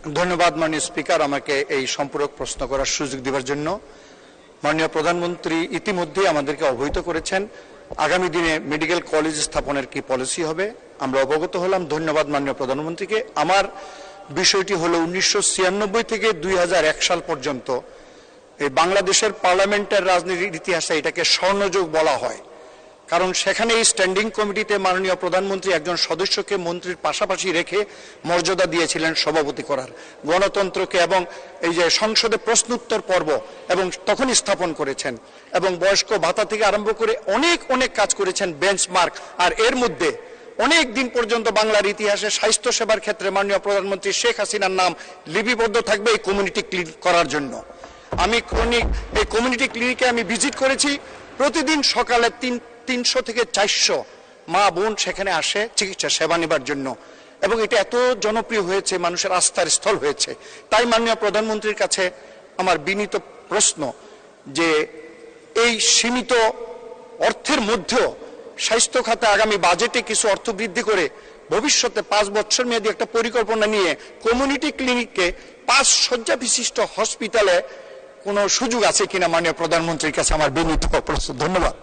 ধন্যবাদ মাননীয় স্পিকার, আমাকে এই সম্পূরক প্রশ্ন করার সুযোগ দেওয়ার জন্য। মাননীয় প্রধানমন্ত্রী ইতিমধ্যে আমাদেরকে অবহিত করেছেন আগামী দিনে মেডিকেল কলেজ স্থাপনের কি পলিসি হবে, আমরা অবগত হলাম। ধন্যবাদ মাননীয় প্রধানমন্ত্রীকে। আমার বিষয়টি হলো 1996 থেকে 2001 সাল পর্যন্ত এই বাংলাদেশের পার্লামেন্টের রাজনীতির ইতিহাসে এটাকে স্বর্ণযুগ বলা হয়, কারণ সেখানে এই স্ট্যান্ডিং কমিটিতে মাননীয় প্রধানমন্ত্রী একজন সদস্যকে মন্ত্রীর পাশাপাশি রেখে মর্যাদা দিয়েছিলেন সভাপতি করার, গণতন্ত্রকে এবং এই যে সংসদে প্রশ্নোত্তর পর্ব এবং তখনই স্থাপন করেছেন, এবং বয়স্ক ভাতা থেকে আরম্ভ করে অনেক কাজ করেছেন, বেঞ্চমার্ক। আর এর মধ্যে অনেক দিন পর্যন্ত বাংলার ইতিহাসে স্বাস্থ্য সেবার ক্ষেত্রে মাননীয় প্রধানমন্ত্রী শেখ হাসিনার নাম লিপিবদ্ধ থাকবে এই কমিউনিটি ক্লিনিক করার জন্য। আমি এই কমিউনিটি ক্লিনিকে আমি ভিজিট করেছি। প্রতিদিন সকালে 300 থেকে 400 মা বোন সেখানে আসে চিকিৎসা সেবা নেবার জন্য, এবং এটা এত জনপ্রিয় হয়েছে, মানুষের আস্থার স্থল হয়েছে। তাই মাননীয় প্রধানমন্ত্রীর কাছে আমার বিনীত প্রশ্ন যে এই সীমিত অর্থের মধ্যেও স্বাস্থ্য খাতে আগামী বাজেটে কিছু অর্থ বৃদ্ধি করে ভবিষ্যতে 5 বছর মেয়াদী একটা পরিকল্পনা নিয়ে কমিউনিটি ক্লিনিককে 5 শয্যা বিশিষ্ট হসপিটালে কোনো সুযোগ আছে কিনা মাননীয় প্রধানমন্ত্রীর কাছে আমার বিনীত প্রশ্ন। ধন্যবাদ।